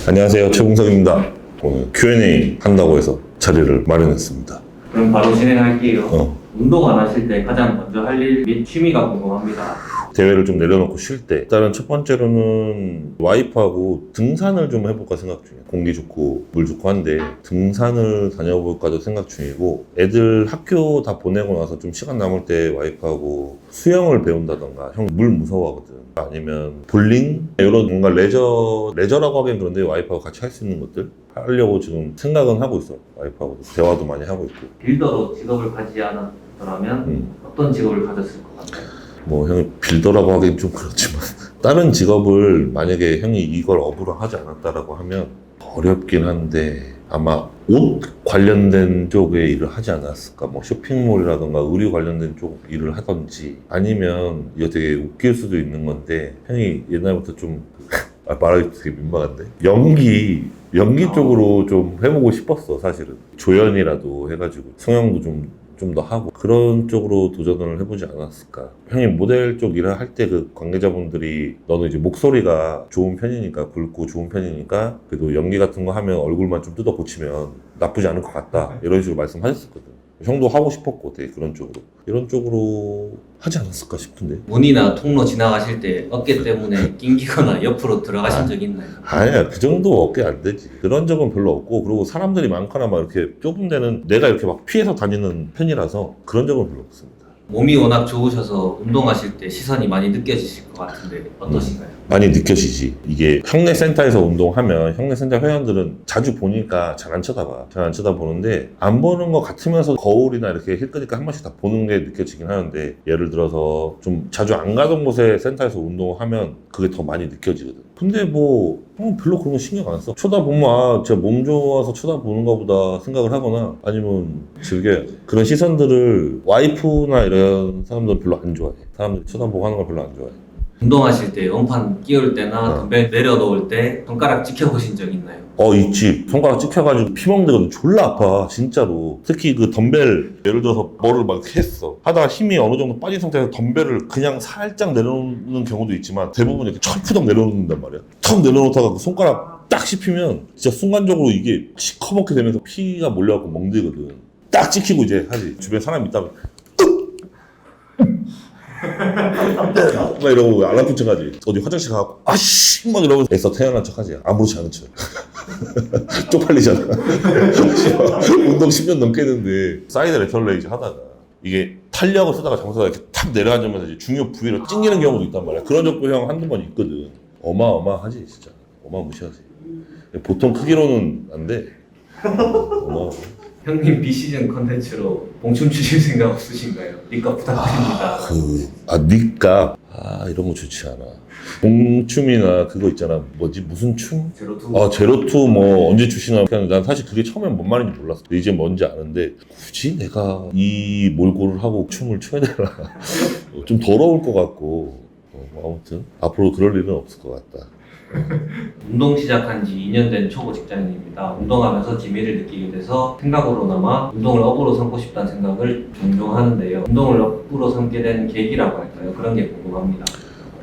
안녕하세요, 최봉석입니다. 오늘 Q&A 한다고 해서 자리를 마련했습니다. 그럼 바로 진행할게요. 어. 운동 안 하실 때 가장 먼저 할 일 및 취미가 궁금합니다. 대회를 좀 내려놓고 쉴 때 일단은 첫 번째로는 와이프하고 등산을 좀 해볼까 생각 중이에요. 공기 좋고 물 좋고 한데 등산을 다녀볼까도 생각 중이고, 애들 학교 다 보내고 나서 좀 시간 남을 때 와이프하고 수영을 배운다던가. 형 물 무서워하거든. 아니면 볼링? 이런 뭔가 레저라고 하기엔 그런데 와이프하고 같이 할 수 있는 것들 하려고 지금 생각은 하고 있어. 와이프하고 대화도 많이 하고 있고. 빌더로 직업을 가지지 않았더라면 어떤 직업을 가졌을 것 같아요? 뭐 형이 빌더라고 하긴 좀 그렇지만 다른 직업을 만약에 형이 이걸 업으로 하지 않았다라고 하면 어렵긴 한데, 아마 옷 관련된 쪽에 일을 하지 않았을까. 뭐 쇼핑몰이라던가 의류 관련된 쪽 일을 하던지, 아니면 이거 되게 웃길 수도 있는 건데, 형이 옛날부터 좀 말하기 되게 민망한데, 연기 쪽으로 좀 해보고 싶었어. 사실은 조연이라도 해가지고 성형도 좀 더 하고 그런 쪽으로 도전을 해보지 않았을까. 형이 모델 쪽 일을 할 때 그 관계자분들이 너는 이제 목소리가 좋은 편이니까, 굵고 좋은 편이니까 그래도 연기 같은 거 하면 얼굴만 좀 뜯어 고치면 나쁘지 않을 것 같다, 이런 식으로 말씀하셨었거든. 형도 하고 싶었고 되게 그런 쪽으로, 이런 쪽으로 하지 않았을까 싶은데. 문이나 통로 지나가실 때 어깨 때문에 낑기거나 옆으로 들어가신 적 있나요? 아니야, 그 정도 어깨 안 되지. 그런 적은 별로 없고, 그리고 사람들이 많거나 막 이렇게 좁은 데는 내가 이렇게 막 피해서 다니는 편이라서 그런 적은 별로 없습니다. 몸이 워낙 좋으셔서 운동하실 때 시선이 많이 느껴지실 것 같은데 어떠신가요? 많이 느껴지지. 이게 형내 센터에서 운동하면 형내 센터 회원들은 자주 보니까 잘 안 쳐다봐. 잘 안 쳐다보는데, 안 보는 것 같으면서 거울이나 이렇게 힐 끄니까 한 번씩 다 보는 게 느껴지긴 하는데, 예를 들어서 좀 자주 안 가던 곳에 센터에서 운동하면 그게 더 많이 느껴지거든. 근데 뭐 별로 그런 거 신경 안 써. 쳐다보면 제가 몸 좋아서 쳐다보는가 보다 생각을 하거나, 아니면 즐겨요. 그런 시선들을 와이프나 이런 사람들은 별로 안 좋아해. 사람들이 쳐다보고 하는 걸 별로 안 좋아해. 운동하실 때 음판 끼울 때나 덤벨 내려놓을 때 손가락 지켜보신 적 있나요? 있지. 손가락 찍혀가지고 피멍대거든. 졸라 아파, 진짜로. 특히 그 덤벨, 예를 들어서 뭐를 막 이렇게 했어. 하다가 힘이 어느 정도 빠진 상태에서 덤벨을 그냥 살짝 내려놓는 경우도 있지만, 대부분 이렇게 철푸덕 내려놓는단 말이야. 턱 내려놓다가 그 손가락 딱 씹히면 진짜 순간적으로 이게 시커멓게 되면서 피가 몰려갖고 멍들거든. 딱 찍히고 이제 하지. 주변에 사람이 있다면 막 이러고 안 아픈 척 하지. 어디 화장실 가고 아씨 막 이러고 애써 태어난 척 하지. 아무렇지 않은 척. 쪽팔리잖아. 운동 10년 넘게 했는데 사이드 레터럴 레이즈 하다가 이게 탄력을 쓰다가 장소가 이렇게 탁 내려앉으면서 이제 중요 부위로 찡기는 경우도 있단 말이야. 그런 적도 형 한두 번 있거든. 어마어마하지 진짜. 어마무시하지. 보통 크기로는 안 돼. 어마어마해. 형님 비시즌 컨텐츠로 봉춤 추실 생각 없으신가요? 니값 부탁드립니다. 니값. 이런 거 좋지 않아. 봉춤이나 그거 있잖아. 뭐지? 무슨 춤? 제로투. 제로투 뭐 언제 추시나. 그냥 난 사실 그게 처음엔 뭔 말인지 몰랐어. 이제 뭔지 아는데, 굳이 내가 이 몰골을 하고 춤을 춰야 되나. 좀 더러울 것 같고. 아무튼 앞으로 그럴 일은 없을 것 같다. 운동 시작한 지 2년 된 초보 직장인입니다. 운동하면서 재미를 느끼게 돼서 생각으로나마 운동을 업으로 삼고 싶다는 생각을 종종 하는데요. 운동을 업으로 삼게 된 계기라고 할까요? 그런 게 궁금합니다.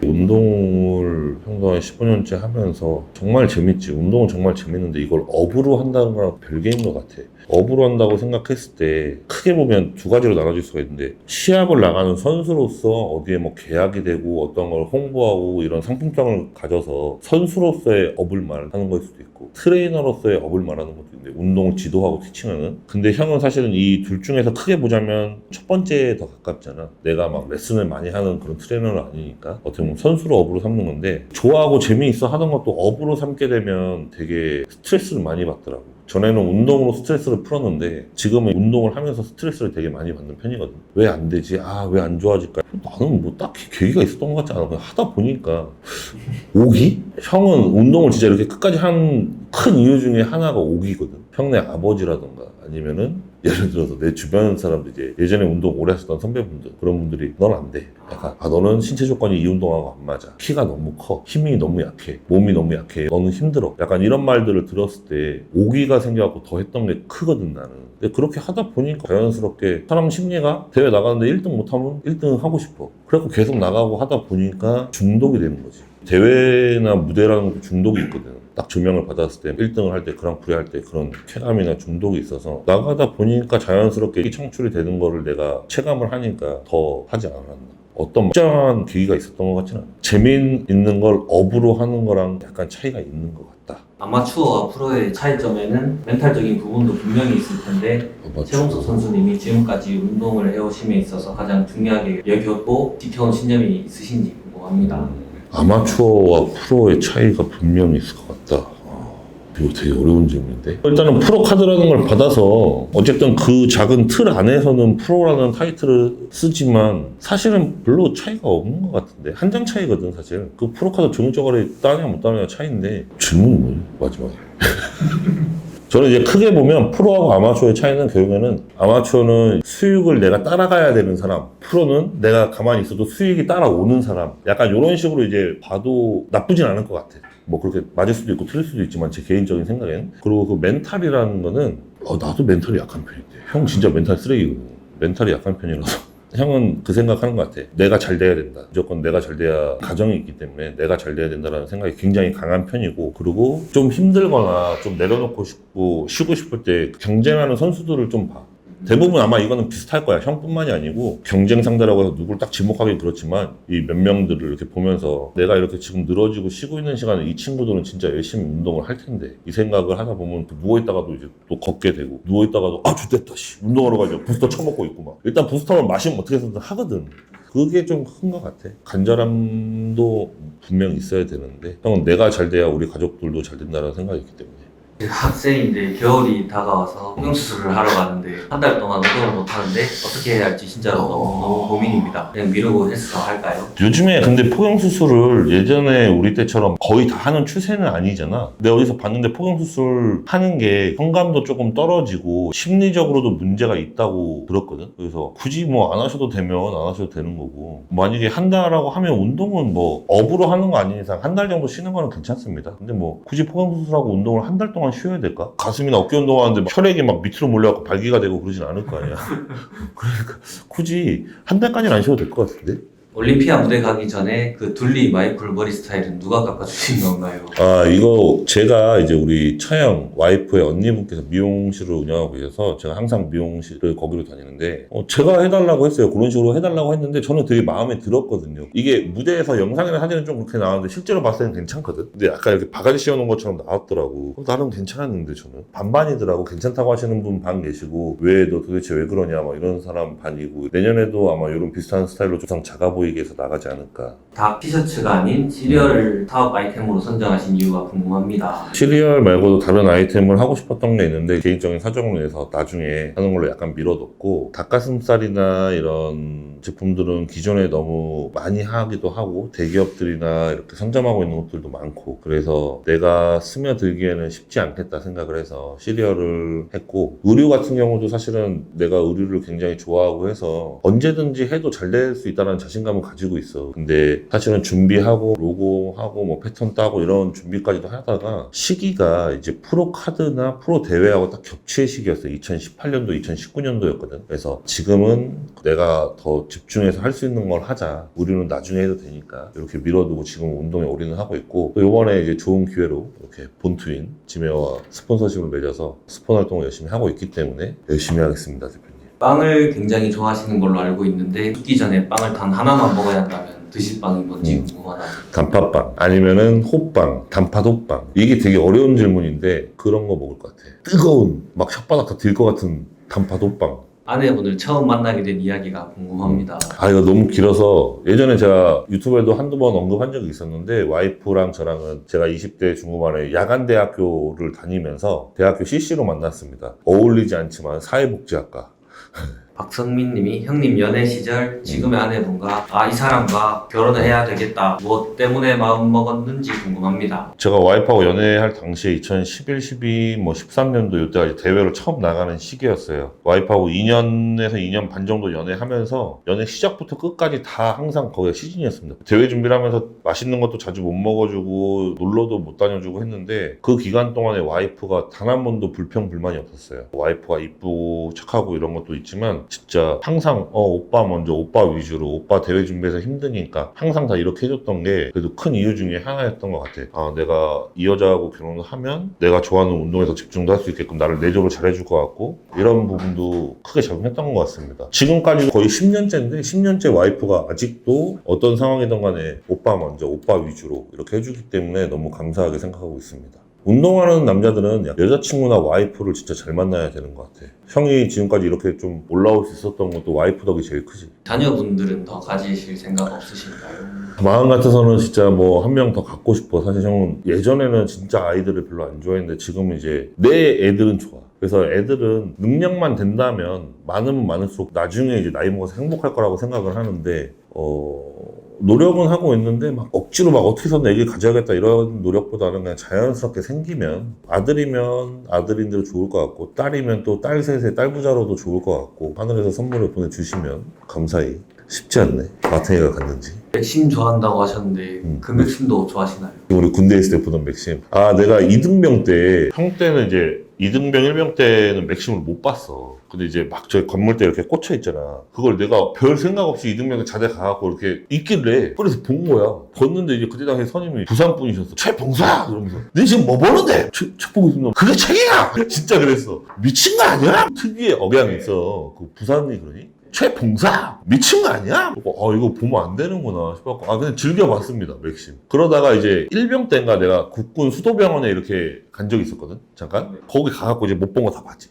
운동을 형도 한 15년째 하면서 정말 재밌지. 운동은 정말 재밌는데 이걸 업으로 한다는 거랑 별개인 것 같아. 업으로 한다고 생각했을 때 크게 보면 두 가지로 나눠질 수가 있는데, 시합을 나가는 선수로서 어디에 뭐 계약이 되고 어떤 걸 홍보하고 이런 상품성을 가져서 선수로서의 업을 말하는 걸 수도 있고, 트레이너로서의 업을 말하는 것도 있는데, 운동을 지도하고 티칭하는. 근데 형은 사실은 이 둘 중에서 크게 보자면 첫 번째에 더 가깝잖아. 내가 막 레슨을 많이 하는 그런 트레이너는 아니니까 어떻게 보면 선수로 업으로 삼는 건데, 좋아하고 재미있어 하던 것도 업으로 삼게 되면 되게 스트레스를 많이 받더라고. 전에는 운동으로 스트레스를 풀었는데 지금은 운동을 하면서 스트레스를 되게 많이 받는 편이거든. 왜 안 되지? 왜 안 좋아질까? 나는 뭐 딱히 계기가 있었던 것 같지 않아. 그냥 하다 보니까. 오기? 형은 운동을 진짜 이렇게 끝까지 한 큰 이유 중에 하나가 오기거든. 형네 아버지라던가 아니면은 예를 들어서 내 주변 사람들, 이제 예전에 운동 오래 하셨던 선배분들, 그런 분들이 넌 안 돼. 약간 너는 신체 조건이 이 운동하고 안 맞아. 키가 너무 커. 힘이 너무 약해. 몸이 너무 약해. 너는 힘들어. 약간 이런 말들을 들었을 때 오기가 생겨갖고 더 했던 게 크거든, 나는. 근데 그렇게 하다 보니까 자연스럽게 사람 심리가 대회 나가는데 1등 못하면 1등 하고 싶어. 그래갖고 계속 나가고 하다 보니까 중독이 되는 거지. 대회나 무대라는 것도 중독이 있거든. 딱 조명을 받았을 때 1등을 할 때 그랑프리 할 때 그런 쾌감이나 중독이 있어서 나가다 보니까 자연스럽게 이 창출이 되는 거를 내가 체감을 하니까 더 하지 않았나. 어떤 특정한 계기가 있었던 것 같지는 않아. 재미있는 걸 업으로 하는 거랑 약간 차이가 있는 것 같다. 아마추어와 프로의 차이점에는 멘탈적인 부분도 분명히 있을 텐데 최용석 선수님이 지금까지 운동을 해오심에 있어서 가장 중요하게 여겼고 지켜온 신념이 있으신지 궁금합니다. 아마추어와 프로의 차이가 분명히 있을 것 같다. 이거 되게 어려운 질문인데. 일단은 프로 카드라는 걸 받아서 어쨌든 그 작은 틀 안에서는 프로라는 타이틀을 쓰지만 사실은 별로 차이가 없는 것 같은데. 한 장 차이거든 사실. 그 프로 카드 종이조각이 따냐 못 따냐 차이인데. 질문이 뭐지 마지막에. 저는 이제 크게 보면 프로하고 아마추어의 차이는 결국에는 아마추어는 수익을 내가 따라가야 되는 사람, 프로는 내가 가만히 있어도 수익이 따라오는 사람. 약간 이런 식으로 이제 봐도 나쁘진 않을 것 같아. 뭐 그렇게 맞을 수도 있고 틀릴 수도 있지만 제 개인적인 생각엔. 그리고 그 멘탈이라는 거는 나도 멘탈이 약한 편인데 형 진짜 멘탈 쓰레기거든. 멘탈이 약한 편이라서 형은 그 생각하는 것 같아. 내가 잘 돼야 된다. 무조건 내가 잘 돼야 가정이 있기 때문에 내가 잘 돼야 된다는 생각이 굉장히 강한 편이고, 그리고 좀 힘들거나 좀 내려놓고 싶고 쉬고 싶을 때 경쟁하는 선수들을 좀 봐. 대부분 아마 이거는 비슷할 거야. 형뿐만이 아니고 경쟁 상대라고 해서 누굴 딱 지목하기 그렇지만 이 몇 명들을 이렇게 보면서 내가 이렇게 지금 늘어지고 쉬고 있는 시간에 이 친구들은 진짜 열심히 운동을 할 텐데 이 생각을 하다 보면 누워있다가도 이제 또 걷게 되고 누워있다가도 좋됐다 운동하러 가죠. 부스터 처먹고 있고 막 일단 부스터만 마시면 어떻게 해서든 하거든. 그게 좀 큰 것 같아. 간절함도 분명히 있어야 되는데 형은 내가 잘 돼야 우리 가족들도 잘 된다는 생각이 있기 때문에. 학생인데 겨울이 다가와서 성형수술을 하러 가는데 한 달 동안 운동을 못 하는데 어떻게 해야 할지 진짜로 너무 고민입니다. 그냥 미루고 헬스장 할까요? 요즘에 근데 포경수술을 예전에 우리 때처럼 거의 다 하는 추세는 아니잖아. 내가 어디서 봤는데 포경수술 하는 게 성감도 조금 떨어지고 심리적으로도 문제가 있다고 들었거든. 그래서 굳이 뭐 안 하셔도 되면 안 하셔도 되는 거고, 만약에 한다라고 하면 운동은 뭐 업으로 하는 거 아닌 이상 한 달 정도 쉬는 거는 괜찮습니다. 근데 뭐 굳이 포경수술하고 운동을 한 달 동안 쉬어야 될까? 가슴이나 어깨 운동하는데 막 혈액이 막 밑으로 몰려갖고 발기가 되고 그러진 않을 거 아니야. 그러니까 굳이 한 달까지는 안 쉬어도 될 것 같은데? 올림피아 무대 가기 전에 그 둘리 마이클 머리 스타일은 누가 깎아주신 건가요? 이거 제가 이제 우리 처형 와이프의 언니분께서 미용실을 운영하고 계셔서 제가 항상 미용실을 거기로 다니는데 제가 해달라고 했어요. 그런 식으로 해달라고 했는데 저는 되게 마음에 들었거든요. 이게 무대에서 영상이나 사진은 좀 그렇게 나왔는데 실제로 봤을 때는 괜찮거든. 근데 약간 이렇게 바가지 씌워놓은 것처럼 나왔더라고. 나름 괜찮았는데 저는 반반이더라고. 괜찮다고 하시는 분 반 계시고 왜 너 도대체 왜 그러냐 막 이런 사람 반이고, 내년에도 아마 이런 비슷한 스타일로 좀 작아 보이게 해서 나가지 않을까. 닭 티셔츠가 아닌 시리얼을 사업 아이템으로 선정하신 이유가 궁금합니다. 시리얼 말고도 다른 아이템을 하고 싶었던 게 있는데 개인적인 사정으로 인해서 나중에 하는 걸로 약간 미뤄뒀고, 닭가슴살이나 이런 제품들은 기존에 너무 많이 하기도 하고 대기업들이나 이렇게 선점하고 있는 것들도 많고, 그래서 내가 스며들기에는 쉽지 않겠다 생각을 해서 시리얼을 했고, 의류 같은 경우도 사실은 내가 의류를 굉장히 좋아하고 해서 언제든지 해도 잘 될 수 있다는 자신감을 가지고 있어. 근데 사실은 준비하고 로고하고 뭐 패턴 따고 이런 준비까지도 하다가 시기가 이제 프로 카드나 프로 대회하고 딱 겹칠 시기였어요. 2018년도, 2019년도였거든. 그래서 지금은 내가 더 집중해서 할 수 있는 걸 하자. 우리는 나중에 해도 되니까 이렇게 밀어두고 지금 운동에 올인을 하고 있고, 또 이번에 이제 좋은 기회로 이렇게 본투인 지메어와 스폰서십을 맺어서 스폰 활동을 열심히 하고 있기 때문에 열심히 하겠습니다, 대표님. 빵을 굉장히 좋아하시는 걸로 알고 있는데 죽기 전에 빵을 단 하나만 먹어야 한다면 드실 빵이 뭔지 궁금하다. 단팥빵 아니면은 호빵, 단팥 호빵. 이게 되게 어려운 질문인데 그런 거 먹을 것 같아. 뜨거운 막 혓바닥 다 들 것 같은 단팥 호빵. 아내분을 처음 만나게 된 이야기가 궁금합니다. 이거 너무 길어서 예전에 제가 유튜브에도 한두 번 언급한 적이 있었는데, 와이프랑 저랑은 제가 20대 중후반에 야간대학교를 다니면서 대학교 CC로 만났습니다. 어울리지 않지만 사회복지학과. 박성민 님이 형님 연애 시절 지금의 아내분과 이 사람과 결혼을 해야 되겠다 무엇 때문에 마음 먹었는지 궁금합니다. 제가 와이프하고 연애할 당시에 2011, 12, 뭐 13년도 이때가 대회로 처음 나가는 시기였어요. 와이프하고 2년에서 2년 반 정도 연애하면서 연애 시작부터 끝까지 다 항상 거기가 시즌이었습니다. 대회 준비를 하면서 맛있는 것도 자주 못 먹어주고 놀러도 못 다녀주고 했는데, 그 기간 동안에 와이프가 단 한 번도 불평 불만이 없었어요. 와이프가 이쁘고 착하고 이런 것도 있지만 진짜 항상 오빠 먼저 오빠 위주로 오빠 대회 준비해서 힘드니까 항상 다 이렇게 해줬던 게 그래도 큰 이유 중에 하나였던 것 같아. 아, 내가 이 여자하고 결혼을 하면 내가 좋아하는 운동에 더 집중도 할 수 있게끔 나를 내적으로 잘해줄 것 같고 이런 부분도 크게 작용했던 것 같습니다. 지금까지도 거의 10년째인데 10년째 와이프가 아직도 어떤 상황이든 간에 오빠 먼저 오빠 위주로 이렇게 해주기 때문에 너무 감사하게 생각하고 있습니다. 운동하는 남자들은 여자친구나 와이프를 진짜 잘 만나야 되는 것 같아. 형이 지금까지 이렇게 좀 올라올 수 있었던 것도 와이프 덕이 제일 크지. 자녀분들은 더 가지실 생각 없으신가요? 마음 같아서는 진짜 뭐 한 명 더 갖고 싶어. 사실 형은 예전에는 진짜 아이들을 별로 안 좋아했는데 지금은 이제 내 애들은 좋아. 그래서 애들은 능력만 된다면 많으면 많을수록 나중에 이제 나이 먹어서 행복할 거라고 생각을 하는데 노력은 하고 있는데 막 억지로 막 어떻게든 애기 가져야겠다 이런 노력보다는 그냥 자연스럽게 생기면 아들이면 아들인 대로 좋을 것 같고 딸이면 또 딸 셋에 딸 부자로도 좋을 것 같고 하늘에서 선물을 보내주시면 감사히. 쉽지 않네. 마탱이가 갔는지. 맥심 좋아한다고 하셨는데 그 맥심도 좋아하시나요? 우리 군대 있을 때 보던 맥심. 아, 내가 2등병 때, 형 때는 이제 2등병, 1병 때는 맥심을 못 봤어. 근데 이제 막 저희 건물대 이렇게 꽂혀 있잖아. 그걸 내가 별 생각 없이 2등병 자대 가갖고 이렇게 있길래 그래서 본 거야. 봤는데 이제 그때 당시 선임이 부산 분이셨어. 최봉사! 이러면서. 너 지금 뭐 보는데? 책 보고 있으면 그게 책이야! 진짜 그랬어. 미친 거 아니야? 특유의 억양이 있어. 그 부산이 그러니? 최봉사! 미친 거 아니야? 이거 보면 안 되는구나 싶었고 그냥 즐겨봤습니다. 맥심. 그러다가 이제 1병 때인가 내가 국군 수도병원에 이렇게 간 적이 있었거든. 잠깐. 거기 가갖고 이제 못 본 거 다 봤지.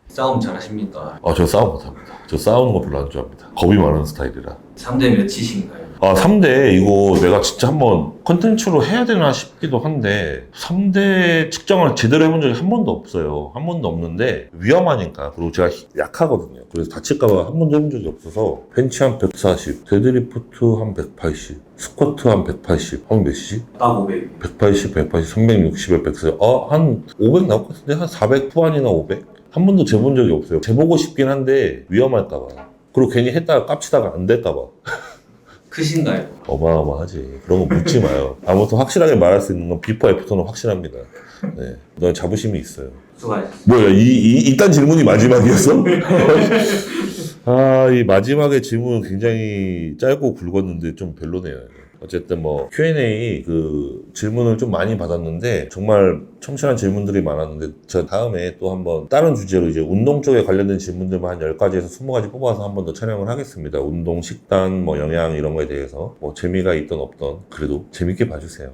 싸움 잘하십니까? 저 싸움 못합니다. 저 싸우는 거 별로 안 좋아합니다. 겁이 많은 스타일이라. 3대 몇이신가요? 3대 이거 내가 진짜 한번 컨텐츠로 해야 되나 싶기도 한데 3대 측정을 제대로 해본 적이 한 번도 없어요. 한 번도 없는데 위험하니까. 그리고 제가 약하거든요. 그래서 다칠까봐 한 번도 해본 적이 없어서 벤치 한 140, 데드리프트 한 180, 스쿼트 한 180, 하면 몇이지? 딱 500. 180, 360에 140. 한 500 나올 것 같은데? 한 400 후반이나 500? 한 번도 재본 적이 없어요. 재보고 싶긴 한데 위험할까봐. 그리고 괜히 했다가 깝치다가 안 될까봐. 크신가요? 어마어마하지. 그런 거 묻지 마요. 아무튼 확실하게 말할 수 있는 건 비포 애프터는 확실합니다. 네. 너 자부심이 있어요. 수고하셨습니다. 뭐야, 이딴 질문이 마지막이었어? 이 마지막에 질문은 굉장히 짧고 굵었는데 좀 별로네요. 어쨌든 뭐 Q&A 그 질문을 좀 많이 받았는데 정말 청취한 질문들이 많았는데 저 다음에 또 한번 다른 주제로 이제 운동 쪽에 관련된 질문들만 한 10가지에서 20가지 뽑아서 한 번 더 촬영을 하겠습니다. 운동, 식단, 뭐 영양 이런 거에 대해서 뭐 재미가 있든 없든 그래도 재밌게 봐주세요.